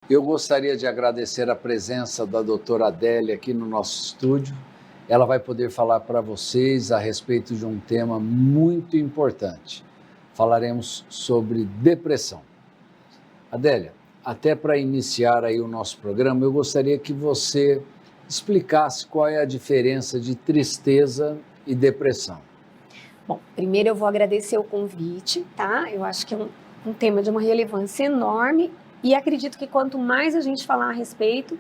Eu gostaria de agradecer a presença da doutora Adélia aqui no nosso estúdio. Ela vai poder falar para vocês a respeito de um tema muito importante. Falaremos sobre depressão. Adélia, até para iniciar aí o nosso programa, eu gostaria que você explicasse qual é a diferença de tristeza e depressão. Bom, primeiro eu vou agradecer o convite, tá? Eu acho que é um tema de uma relevância enorme e acredito que quanto mais a gente falar a respeito,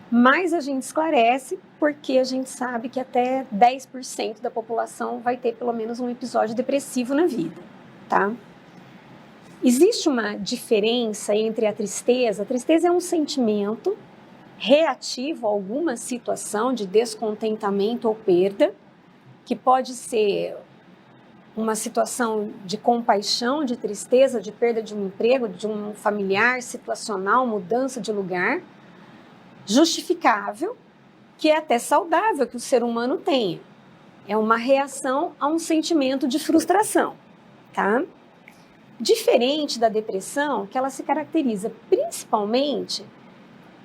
mais a gente esclarece, porque a gente sabe que até 10% da população vai ter pelo menos um episódio depressivo na vida, tá? Existe uma diferença entre a tristeza. A tristeza é um sentimento reativo a alguma situação de descontentamento ou perda, que pode ser uma situação de compaixão, de tristeza, de perda de um emprego, de um familiar, situacional, mudança de lugar, justificável, que é até saudável que o ser humano tenha. É uma reação a um sentimento de frustração, tá? Diferente da depressão, que ela se caracteriza principalmente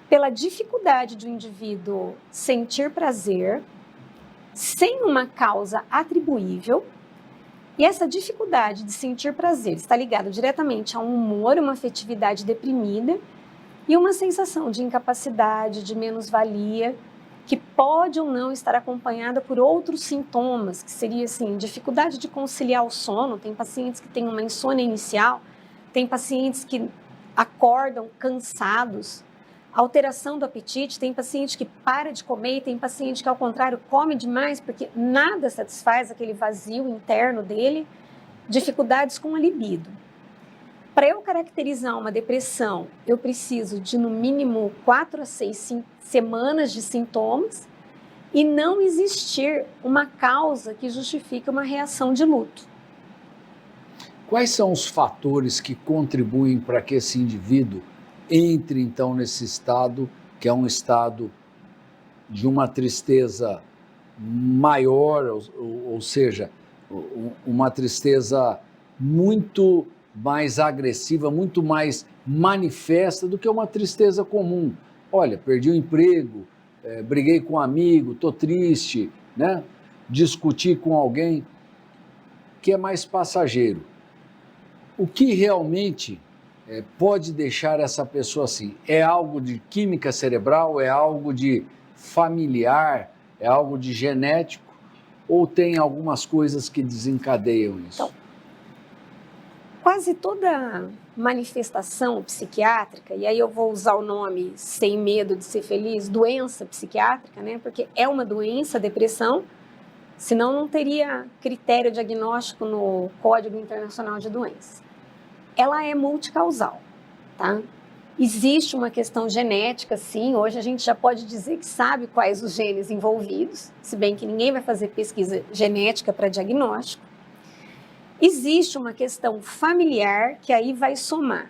pela dificuldade do indivíduo sentir prazer sem uma causa atribuível. E essa dificuldade de sentir prazer está ligada diretamente a um humor, uma afetividade deprimida e uma sensação de incapacidade, de menos-valia, que pode ou não estar acompanhada por outros sintomas, que seria assim, dificuldade de conciliar o sono. Tem pacientes que têm uma insônia inicial, tem pacientes que acordam cansados, alteração do apetite, tem paciente que para de comer, tem paciente que, ao contrário, come demais porque nada satisfaz aquele vazio interno dele, dificuldades com a libido. Para eu caracterizar uma depressão, eu preciso de, no mínimo, 4 a 6 semanas de sintomas e não existir uma causa que justifique uma reação de luto. Quais são os fatores que contribuem para que esse indivíduo entre, então, nesse estado, que é um estado de uma tristeza maior, ou seja, uma tristeza muito mais agressiva, muito mais manifesta do que uma tristeza comum. Olha, perdi o emprego, briguei com um amigo, estou triste, né? Discuti com alguém, que é mais passageiro. O que realmente pode deixar essa pessoa assim? É algo de química cerebral? É algo de familiar? É algo de genético? Ou tem algumas coisas que desencadeiam isso? Então, quase toda manifestação psiquiátrica, e aí eu vou usar o nome sem medo de ser feliz, doença psiquiátrica, né? Porque é uma doença, depressão, senão não teria critério diagnóstico no Código Internacional de Doenças. Ela é multicausal, tá? Existe uma questão genética, sim. Hoje a gente já pode dizer que sabe quais os genes envolvidos, se bem que ninguém vai fazer pesquisa genética para diagnóstico. Existe uma questão familiar, que aí vai somar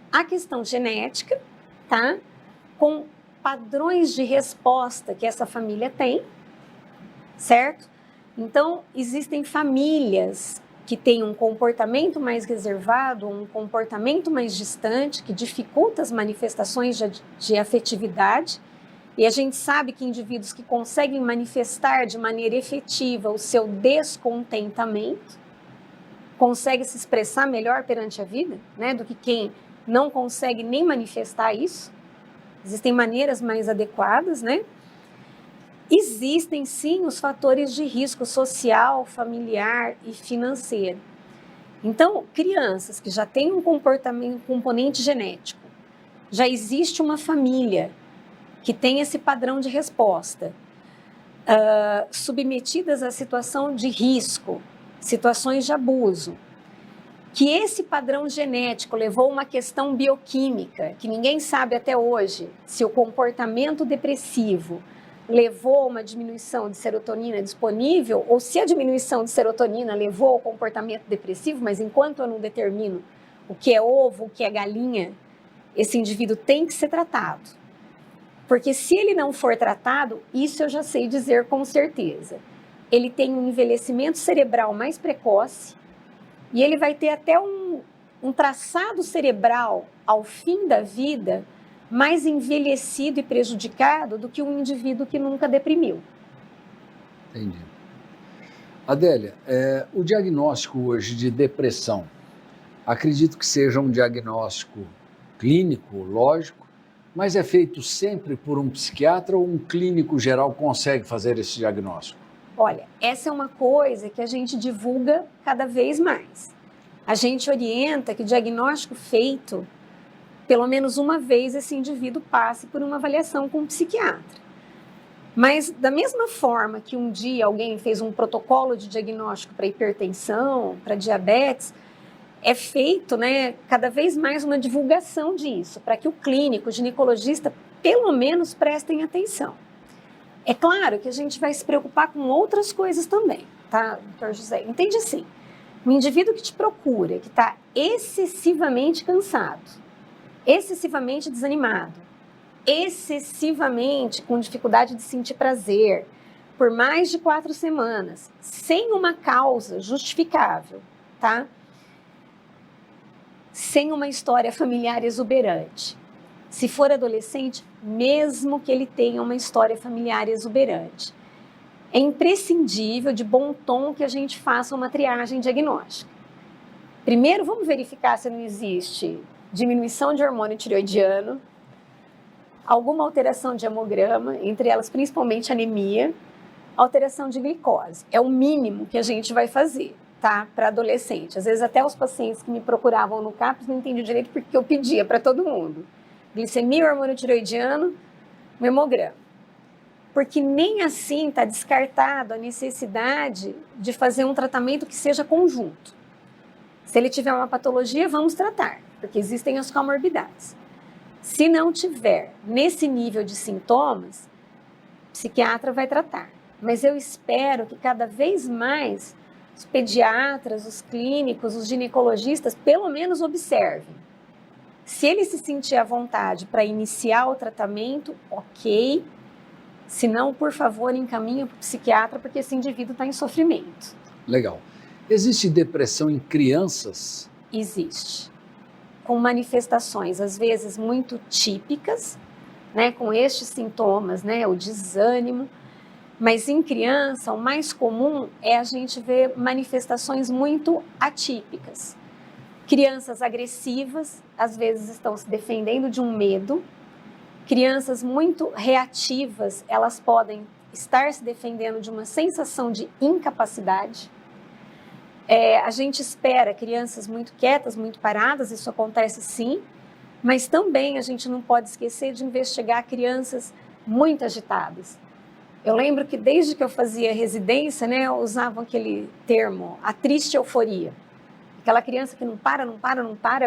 a questão genética, tá? Com padrões de resposta que essa família tem, certo? Então, existem famílias que têm um comportamento mais reservado, um comportamento mais distante, que dificulta as manifestações de afetividade. E a gente sabe que indivíduos que conseguem manifestar de maneira efetiva o seu descontentamento conseguem se expressar melhor perante a vida, né, do que quem não consegue nem manifestar isso. Existem maneiras mais adequadas, né? Existem, sim, os fatores de risco social, familiar e financeiro. Então, crianças que já têm um componente genético, já existe uma família que tem esse padrão de resposta, submetidas à situação de risco, situações de abuso, que esse padrão genético levou a uma questão bioquímica, que ninguém sabe até hoje se o comportamento depressivo levou a uma diminuição de serotonina disponível, ou se a diminuição de serotonina levou ao comportamento depressivo, mas enquanto eu não determino o que é ovo, o que é galinha, esse indivíduo tem que ser tratado. Porque se ele não for tratado, isso eu já sei dizer com certeza. Ele tem um envelhecimento cerebral mais precoce e ele vai ter até um traçado cerebral ao fim da vida mais envelhecido e prejudicado do que um indivíduo que nunca deprimiu. Entendi. Adélia, o diagnóstico hoje de depressão, acredito que seja um diagnóstico clínico, lógico, mas é feito sempre por um psiquiatra ou um clínico geral consegue fazer esse diagnóstico? Olha, essa é uma coisa que a gente divulga cada vez mais. A gente orienta que o diagnóstico feito, pelo menos uma vez esse indivíduo passe por uma avaliação com um psiquiatra. Mas da mesma forma que um dia alguém fez um protocolo de diagnóstico para hipertensão, para diabetes, é feito, né, cada vez mais uma divulgação disso, para que o clínico, o ginecologista, pelo menos prestem atenção. É claro que a gente vai se preocupar com outras coisas também, tá, doutor José? Entende assim, um indivíduo que te procura, que está excessivamente cansado, excessivamente desanimado, excessivamente com dificuldade de sentir prazer, por mais de 4 semanas, sem uma causa justificável, tá? Sem uma história familiar exuberante. Se for adolescente, mesmo que ele tenha uma história familiar exuberante, é imprescindível, de bom tom, que a gente faça uma triagem diagnóstica. Primeiro, vamos verificar se não existe diminuição de hormônio tireoidiano, alguma alteração de hemograma, entre elas principalmente anemia, alteração de glicose. É o mínimo que a gente vai fazer, tá? Para adolescente. Às vezes até os pacientes que me procuravam no CAPS não entendiam direito porque eu pedia para todo mundo. Glicemia, hormônio tireoidiano, um hemograma. Porque nem assim está descartado a necessidade de fazer um tratamento que seja conjunto. Se ele tiver uma patologia, vamos tratar, porque existem as comorbidades. Se não tiver nesse nível de sintomas, o psiquiatra vai tratar. Mas eu espero que cada vez mais os pediatras, os clínicos, os ginecologistas, pelo menos observem. Se ele se sentir à vontade para iniciar o tratamento, ok. Se não, por favor, encaminhe para o psiquiatra, porque esse indivíduo está em sofrimento. Legal. Existe depressão em crianças? Existe. Com manifestações, às vezes, muito típicas, né, com estes sintomas, né, o desânimo. Mas em criança, o mais comum é a gente ver manifestações muito atípicas. Crianças agressivas, às vezes estão se defendendo de um medo. Crianças muito reativas, elas podem estar se defendendo de uma sensação de incapacidade. A gente espera crianças muito quietas, muito paradas, isso acontece sim, mas também a gente não pode esquecer de investigar crianças muito agitadas. Eu lembro que desde que eu fazia residência, né, eu usava aquele termo, a triste euforia. Aquela criança que não para,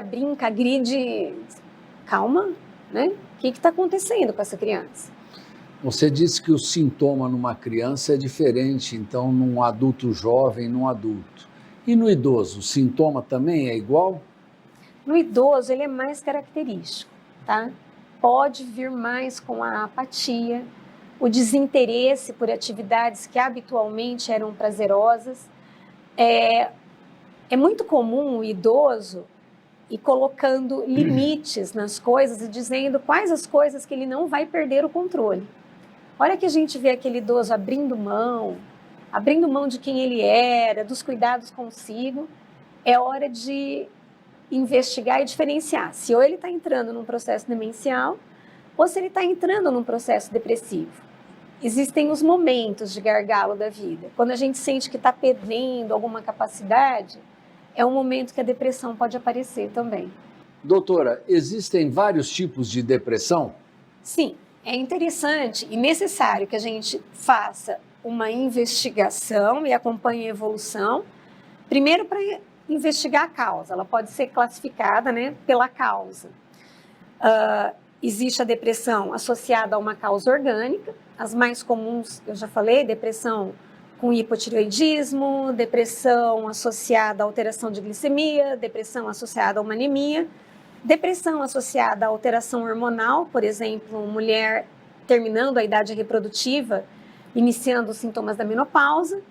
brinca, agride. Calma, né? O que está acontecendo com essa criança? Você disse que o sintoma numa criança é diferente, então, num adulto jovem, num adulto. E no idoso, o sintoma também é igual? No idoso, ele é mais característico, tá? Pode vir mais com a apatia, o desinteresse por atividades que habitualmente eram prazerosas. É muito comum o idoso ir colocando limites nas coisas e dizendo quais as coisas que ele não vai perder o controle. A hora que a gente vê aquele idoso abrindo mão de quem ele era, dos cuidados consigo, é hora de investigar e diferenciar se ou ele está entrando num processo demencial ou se ele está entrando num processo depressivo. Existem os momentos de gargalo da vida. Quando a gente sente que está perdendo alguma capacidade, é um momento que a depressão pode aparecer também. Doutora, existem vários tipos de depressão? Sim, é interessante e necessário que a gente faça uma investigação e acompanhe a evolução. Primeiro, para investigar a causa. Ela pode ser classificada, né, pela causa. Existe a depressão associada a uma causa orgânica. As mais comuns, eu já falei, depressão com hipotireoidismo, depressão associada à alteração de glicemia, depressão associada a uma anemia, depressão associada à alteração hormonal, por exemplo, mulher terminando a idade reprodutiva, iniciando os sintomas da menopausa,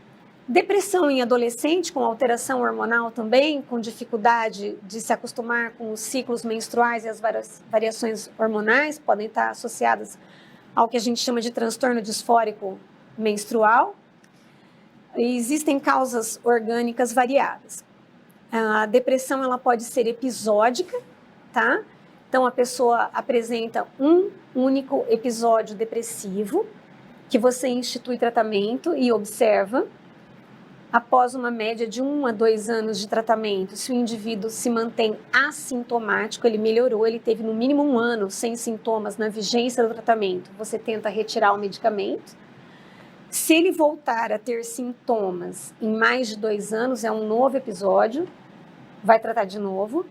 Depressão em adolescente com alteração hormonal também, com dificuldade de se acostumar com os ciclos menstruais e as variações hormonais, podem estar associadas ao que a gente chama de transtorno disfórico menstrual. E existem causas orgânicas variadas. A depressão ela pode ser episódica, tá? Então a pessoa apresenta um único episódio depressivo que você institui tratamento e observa. Após uma média de 1 a 2 anos de tratamento, se o indivíduo se mantém assintomático, ele melhorou, ele teve no mínimo 1 ano sem sintomas na vigência do tratamento, você tenta retirar o medicamento. Se ele voltar a ter sintomas em mais de 2 anos, é um novo episódio, vai tratar de novo.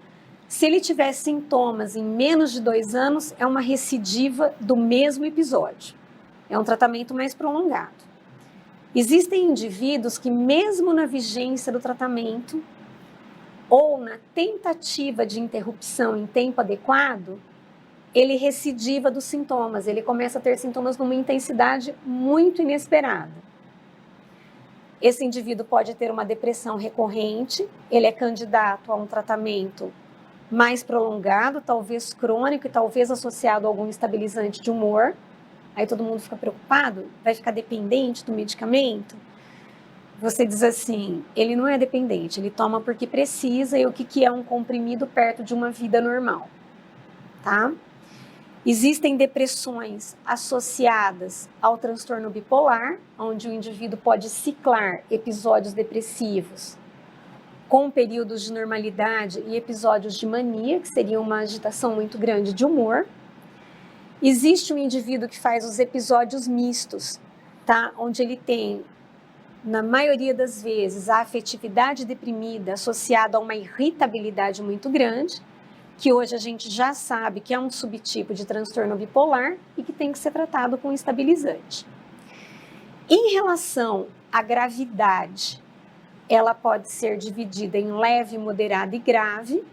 Se ele tiver sintomas em menos de 2 anos, é uma recidiva do mesmo episódio. É um tratamento mais prolongado. Existem indivíduos que, mesmo na vigência do tratamento ou na tentativa de interrupção em tempo adequado, ele recidiva dos sintomas, ele começa a ter sintomas numa intensidade muito inesperada. Esse indivíduo pode ter uma depressão recorrente, ele é candidato a um tratamento mais prolongado, talvez crônico e talvez associado a algum estabilizante de humor. Aí todo mundo fica preocupado, vai ficar dependente do medicamento? Você diz assim, ele não é dependente, ele toma porque precisa e o que é um comprimido perto de uma vida normal, tá? Existem depressões associadas ao transtorno bipolar, onde o indivíduo pode ciclar episódios depressivos com períodos de normalidade e episódios de mania, que seria uma agitação muito grande de humor. Existe um indivíduo que faz os episódios mistos, tá? Onde ele tem, na maioria das vezes, a afetividade deprimida associada a uma irritabilidade muito grande, que hoje a gente já sabe que é um subtipo de transtorno bipolar e que tem que ser tratado com estabilizante. Em relação à gravidade, ela pode ser dividida em leve, moderada e grave.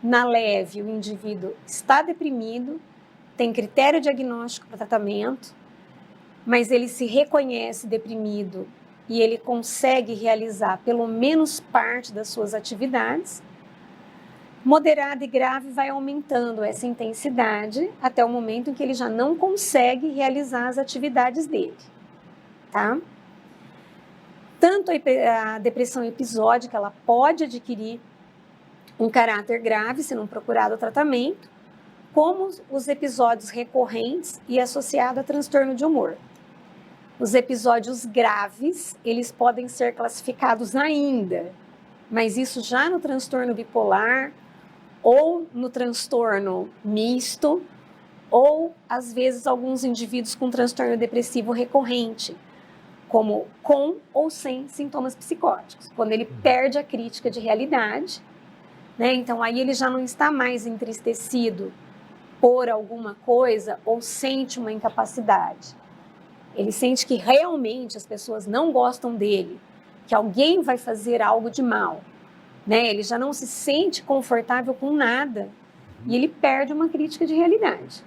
Na leve, o indivíduo está deprimido, tem critério diagnóstico para tratamento, mas ele se reconhece deprimido e ele consegue realizar pelo menos parte das suas atividades. Moderado e grave vai aumentando essa intensidade até o momento em que ele já não consegue realizar as atividades dele, tá? Tanto a depressão episódica, ela pode adquirir um caráter grave se não procurado o tratamento, como os episódios recorrentes e associados a transtorno de humor. Os episódios graves, eles podem ser classificados ainda, mas isso já no transtorno bipolar ou no transtorno misto, ou às vezes alguns indivíduos com transtorno depressivo recorrente, como com ou sem sintomas psicóticos, quando ele perde a crítica de realidade, né? Então aí ele já não está mais entristecido por alguma coisa ou sente uma incapacidade. Ele sente que realmente as pessoas não gostam dele, que alguém vai fazer algo de mal, né? Ele já não se sente confortável com nada e ele perde uma crítica de realidade.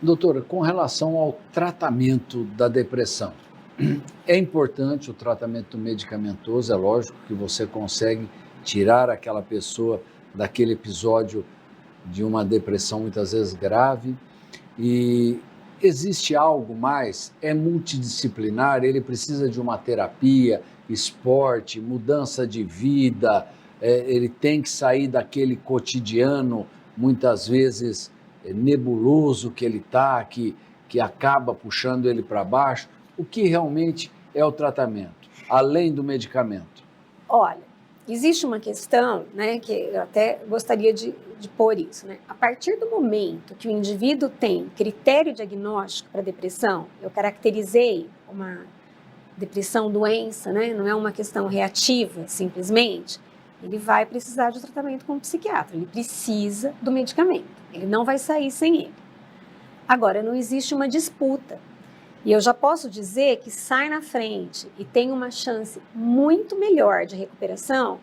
Doutora, com relação ao tratamento da depressão, é importante o tratamento medicamentoso, é lógico que você consegue tirar aquela pessoa daquele episódio de uma depressão muitas vezes grave, e existe algo mais? É multidisciplinar, ele precisa de uma terapia, esporte, mudança de vida, ele tem que sair daquele cotidiano, muitas vezes nebuloso que ele está, que acaba puxando ele para baixo. O que realmente é o tratamento, além do medicamento? Olha, existe uma questão, né, que eu até gostaria de pôr isso, né? A partir do momento que o indivíduo tem critério diagnóstico para depressão, eu caracterizei uma depressão doença, né? Não é uma questão reativa, simplesmente, ele vai precisar de tratamento com um psiquiatra, ele precisa do medicamento, ele não vai sair sem ele. Agora, não existe uma disputa, e eu já posso dizer que sai na frente e tem uma chance muito melhor de recuperação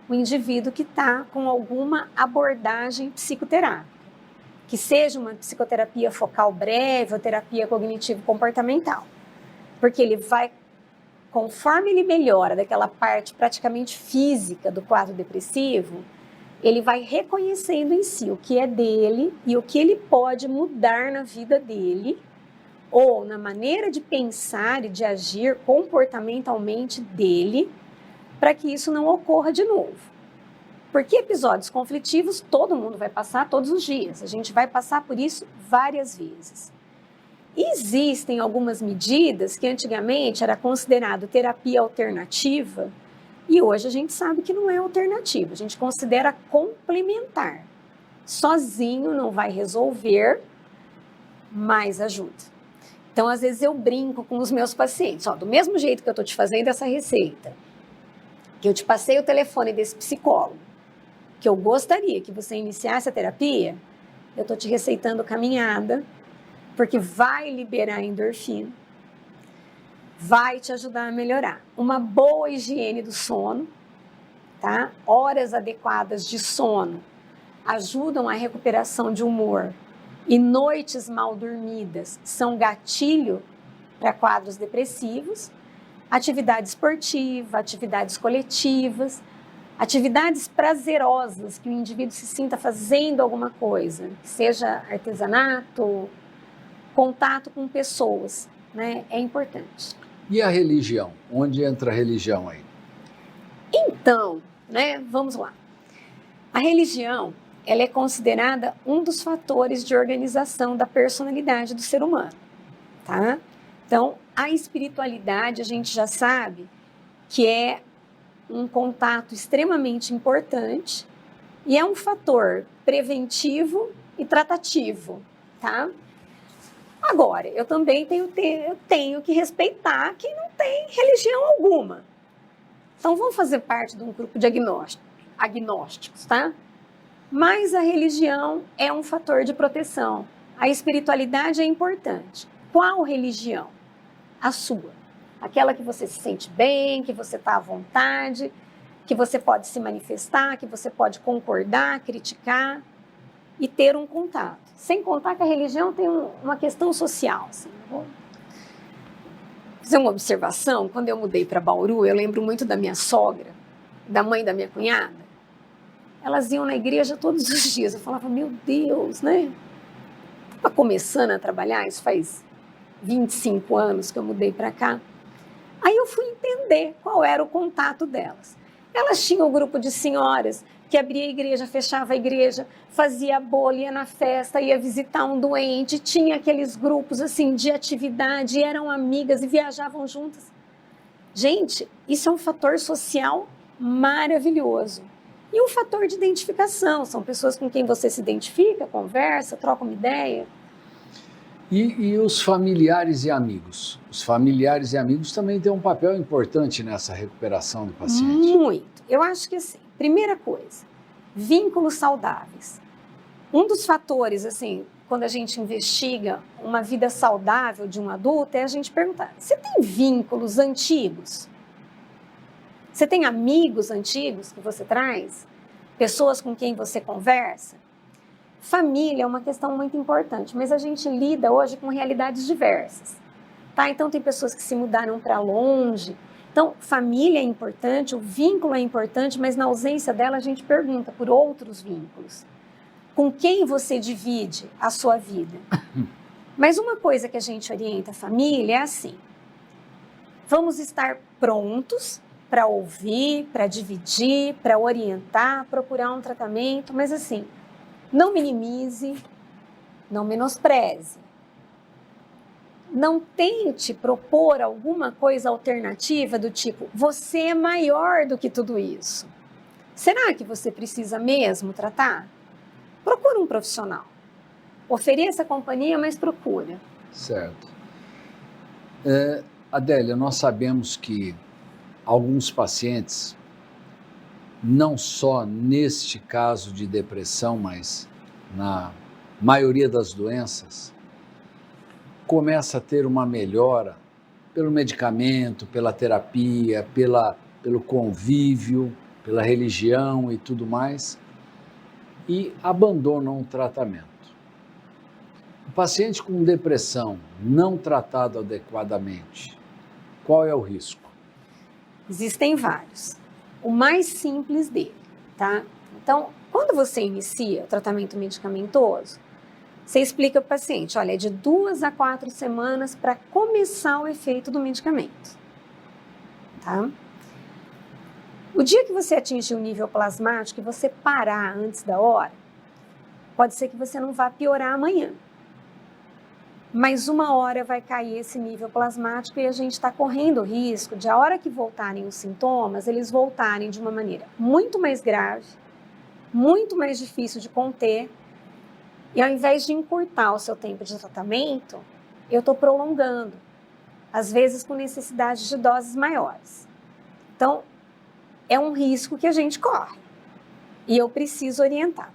o indivíduo que está com alguma abordagem psicoterápica, que seja uma psicoterapia focal breve ou terapia cognitivo-comportamental, porque ele vai conforme ele melhora daquela parte praticamente física do quadro depressivo, ele vai reconhecendo em si o que é dele e o que ele pode mudar na vida dele, ou na maneira de pensar e de agir comportamentalmente dele, para que isso não ocorra de novo. Porque episódios conflitivos todo mundo vai passar todos os dias, a gente vai passar por isso várias vezes. Existem algumas medidas que antigamente era considerado terapia alternativa e hoje a gente sabe que não é alternativa, a gente considera complementar. Sozinho não vai resolver, mas ajuda. Então, às vezes eu brinco com os meus pacientes, do mesmo jeito que eu estou te fazendo essa receita, que eu te passei o telefone desse psicólogo, que eu gostaria que você iniciasse a terapia, eu estou te receitando caminhada, porque vai liberar endorfina, vai te ajudar a melhorar. Uma boa higiene do sono, tá? Horas adequadas de sono ajudam a recuperação de humor e noites mal dormidas são gatilho para quadros depressivos. Atividade esportiva, atividades coletivas, atividades prazerosas, que o indivíduo se sinta fazendo alguma coisa, seja artesanato, contato com pessoas, né? É importante. E a religião? Onde entra a religião aí? Então, né, vamos lá. A religião, ela é considerada um dos fatores de organização da personalidade do ser humano, tá? Então, a espiritualidade, a gente já sabe que é um contato extremamente importante e é um fator preventivo e tratativo, tá? Agora, eu também tenho que respeitar que não tem religião alguma. Então, vamos fazer parte de um grupo de agnósticos, tá? Mas a religião é um fator de proteção. A espiritualidade é importante. Qual religião? A sua. Aquela que você se sente bem, que você está à vontade, que você pode se manifestar, que você pode concordar, criticar e ter um contato. Sem contar que a religião tem uma questão social. Assim. Vou fazer uma observação. Quando eu mudei para Bauru, eu lembro muito da minha sogra, da mãe da minha cunhada. Elas iam na igreja todos os dias. Eu falava, meu Deus, né? Estava começando a trabalhar, isso faz 25 anos que eu mudei para cá. Aí eu fui entender qual era o contato delas. Elas tinham um grupo de senhoras que abria a igreja, fechava a igreja, fazia bolo, ia na festa, ia visitar um doente, tinha aqueles grupos assim de atividade, eram amigas e viajavam juntas. Gente, isso é um fator social maravilhoso. E um fator de identificação, são pessoas com quem você se identifica, conversa, troca uma ideia. E os familiares e amigos? Os familiares e amigos também têm um papel importante nessa recuperação do paciente. Muito. Eu acho que assim, primeira coisa, vínculos saudáveis. Um dos fatores, assim, quando a gente investiga uma vida saudável de um adulto, é a gente perguntar, você tem vínculos antigos? Você tem amigos antigos que você traz? Pessoas com quem você conversa? Família é uma questão muito importante, mas a gente lida hoje com realidades diversas, tá? Então, tem pessoas que se mudaram para longe. Então, família é importante, o vínculo é importante, mas na ausência dela, a gente pergunta por outros vínculos. Com quem você divide a sua vida? Mas uma coisa que a gente orienta a família é assim, vamos estar prontos para ouvir, para dividir, para orientar, procurar um tratamento, mas assim, não minimize, não menospreze. Não tente propor alguma coisa alternativa do tipo, você é maior do que tudo isso. Será que você precisa mesmo tratar? Procura um profissional. Ofereça companhia, mas procura. Certo. Adélia, nós sabemos que alguns pacientes, não só neste caso de depressão, mas na maioria das doenças, começa a ter uma melhora pelo medicamento, pela terapia, pelo convívio, pela religião e tudo mais, e abandonam o tratamento. O paciente com depressão não tratado adequadamente, qual é o risco? Existem vários. O mais simples dele, tá? Então, quando você inicia o tratamento medicamentoso, você explica para o paciente, olha, é de 2 a 4 semanas para começar o efeito do medicamento, tá? O dia que você atingir o nível plasmático e você parar antes da hora, pode ser que você não vá piorar amanhã. Mas uma hora vai cair esse nível plasmático e a gente está correndo o risco de a hora que voltarem os sintomas, eles voltarem de uma maneira muito mais grave, muito mais difícil de conter, e ao invés de encurtar o seu tempo de tratamento, eu estou prolongando, às vezes com necessidade de doses maiores. Então, é um risco que a gente corre e eu preciso orientar.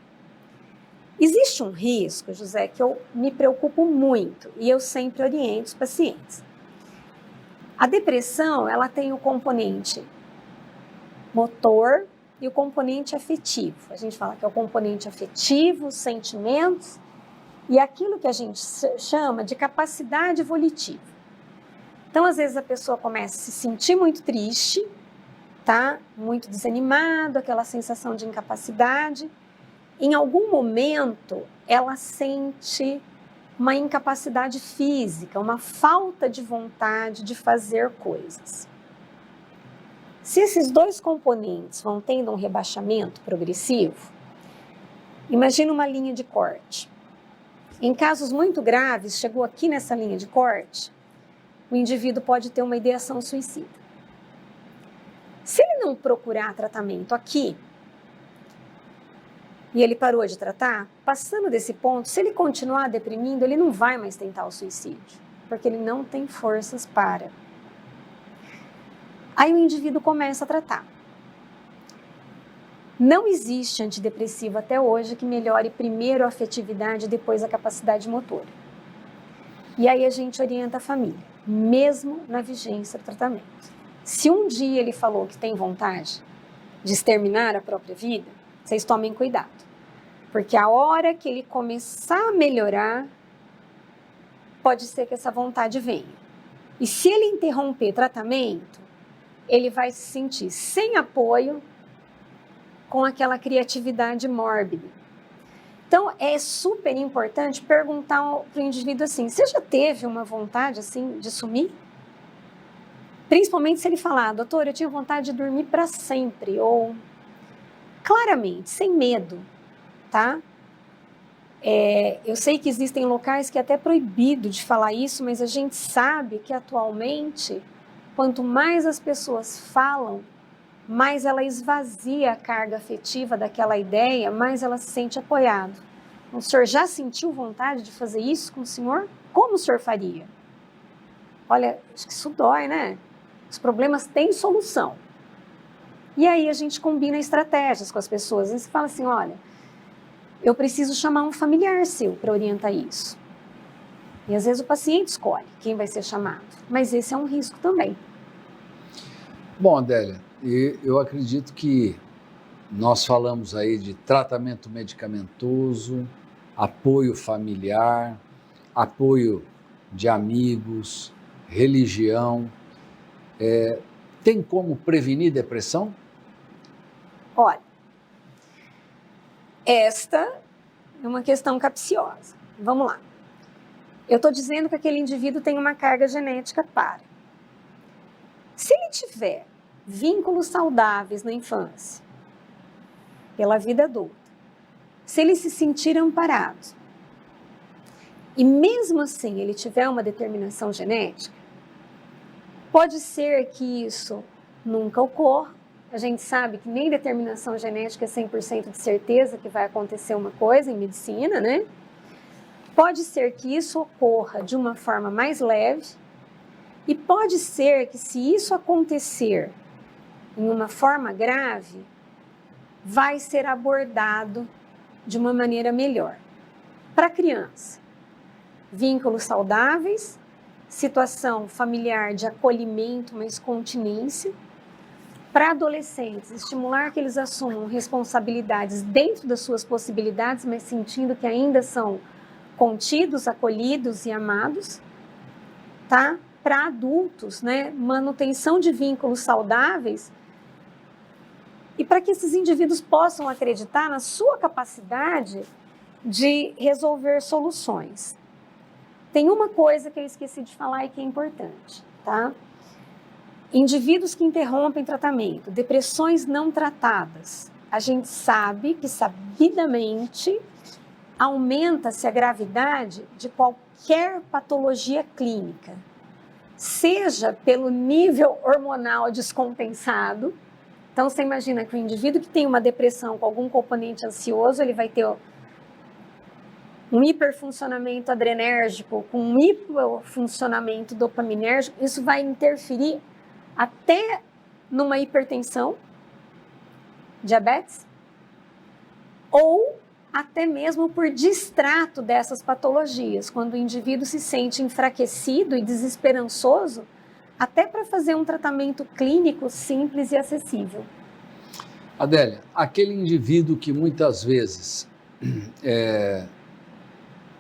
Existe um risco, José, que eu me preocupo muito e eu sempre oriento os pacientes. A depressão, ela tem o componente motor e o componente afetivo. A gente fala que é o componente afetivo, os sentimentos e aquilo que a gente chama de capacidade volitiva. Então, às vezes a pessoa começa a se sentir muito triste, tá? Muito desanimado, aquela sensação de incapacidade. Em algum momento, ela sente uma incapacidade física, uma falta de vontade de fazer coisas. Se esses dois componentes vão tendo um rebaixamento progressivo, imagina uma linha de corte. Em casos muito graves, chegou aqui nessa linha de corte, o indivíduo pode ter uma ideação suicida. Se ele não procurar tratamento aqui, e ele parou de tratar, passando desse ponto, se ele continuar deprimindo, ele não vai mais tentar o suicídio, porque ele não tem forças para. Aí o indivíduo começa a tratar. Não existe antidepressivo até hoje que melhore primeiro a afetividade e depois a capacidade motora. E aí a gente orienta a família, mesmo na vigência do tratamento. Se um dia ele falou que tem vontade de exterminar a própria vida, vocês tomem cuidado. Porque a hora que ele começar a melhorar, pode ser que essa vontade venha. E se ele interromper tratamento, ele vai se sentir sem apoio, com aquela criatividade mórbida. Então, é super importante perguntar para o indivíduo assim, você já teve uma vontade assim de sumir? Principalmente se ele falar, doutor, eu tinha vontade de dormir para sempre, ou claramente, sem medo, tá? Eu sei que existem locais que é até proibido de falar isso, mas a gente sabe que atualmente, quanto mais as pessoas falam, mais ela esvazia a carga afetiva daquela ideia, mais ela se sente apoiado. O senhor já sentiu vontade de fazer isso com o senhor? Como o senhor faria? Olha, acho que isso dói, né? Os problemas têm solução. E aí a gente combina estratégias com as pessoas. E você fala assim, olha, eu preciso chamar um familiar seu para orientar isso. E às vezes o paciente escolhe quem vai ser chamado. Mas esse é um risco também. Bom, Adélia, eu acredito que nós falamos aí de tratamento medicamentoso, apoio familiar, apoio de amigos, religião. Tem como prevenir depressão? Olha, esta é uma questão capciosa. Vamos lá. Eu estou dizendo que aquele indivíduo tem uma carga genética para. Se ele tiver vínculos saudáveis na infância, pela vida adulta, se ele se sentir amparado, e mesmo assim ele tiver uma determinação genética, pode ser que isso nunca ocorra. A gente sabe que nem determinação genética é 100% de certeza que vai acontecer uma coisa em medicina, né? Pode ser que isso ocorra de uma forma mais leve e pode ser que se isso acontecer em uma forma grave, vai ser abordado de uma maneira melhor. Para a criança, vínculos saudáveis, situação familiar de acolhimento, mas continência. Para adolescentes, estimular que eles assumam responsabilidades dentro das suas possibilidades, mas sentindo que ainda são contidos, acolhidos e amados, tá? para adultos, né? Manutenção de vínculos saudáveis e para que esses indivíduos possam acreditar na sua capacidade de resolver soluções. Tem uma coisa que eu esqueci de falar e que é importante, tá? Indivíduos que interrompem tratamento, depressões não tratadas, a gente sabe que sabidamente aumenta-se a gravidade de qualquer patologia clínica, seja pelo nível hormonal descompensado. Então, você imagina que o indivíduo que tem uma depressão com algum componente ansioso, ele vai ter um hiperfuncionamento adrenérgico, com um hipofuncionamento dopaminérgico, isso vai interferir até numa hipertensão, diabetes, ou até mesmo por distrato dessas patologias, quando o indivíduo se sente enfraquecido e desesperançoso, até para fazer um tratamento clínico simples e acessível. Adélia, aquele indivíduo que muitas vezes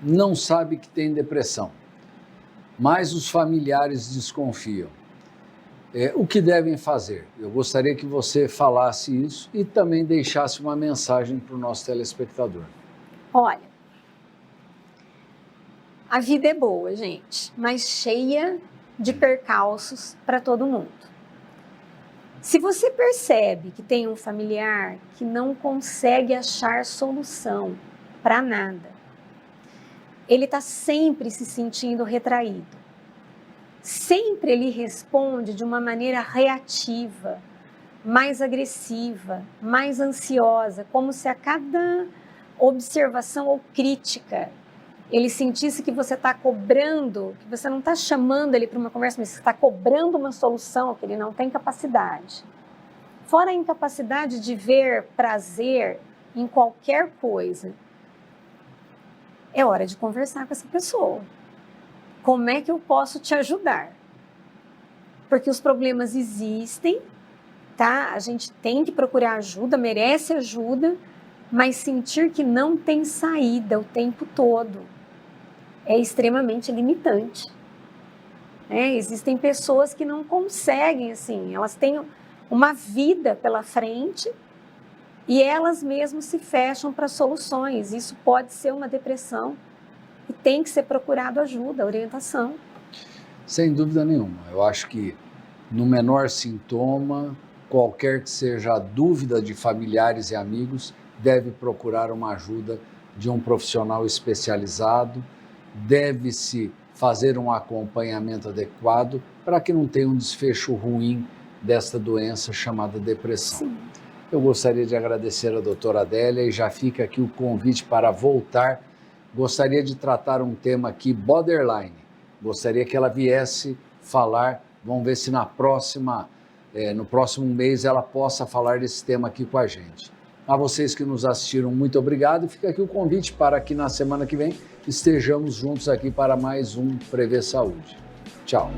não sabe que tem depressão, mas os familiares desconfiam. O que devem fazer? Eu gostaria que você falasse isso e também deixasse uma mensagem para o nosso telespectador. Olha, a vida é boa, gente, mas cheia de percalços para todo mundo. Se você percebe que tem um familiar que não consegue achar solução para nada, ele está sempre se sentindo retraído. Sempre ele responde de uma maneira reativa, mais agressiva, mais ansiosa, como se a cada observação ou crítica ele sentisse que você está cobrando, que você não está chamando ele para uma conversa, mas você está cobrando uma solução, que ele não tem capacidade. Fora a incapacidade de ver prazer em qualquer coisa, é hora de conversar com essa pessoa. Como é que eu posso te ajudar? Porque os problemas existem, tá? A gente tem que procurar ajuda, merece ajuda, mas sentir que não tem saída o tempo todo é extremamente limitante. Existem pessoas que não conseguem, assim, elas têm uma vida pela frente e elas mesmas se fecham para soluções. Isso pode ser uma depressão. E tem que ser procurado ajuda, orientação. Sem dúvida nenhuma. Eu acho que no menor sintoma, qualquer que seja a dúvida de familiares e amigos, deve procurar uma ajuda de um profissional especializado, deve-se fazer um acompanhamento adequado para que não tenha um desfecho ruim desta doença chamada depressão. Sim. Eu gostaria de agradecer a doutora Adélia e já fica aqui o convite para voltar. Gostaria de tratar um tema aqui, borderline. Gostaria que ela viesse falar, vamos ver se no próximo mês ela possa falar desse tema aqui com a gente. A vocês que nos assistiram, muito obrigado. Fica aqui o convite para que na semana que vem estejamos juntos aqui para mais um Prever Saúde. Tchau.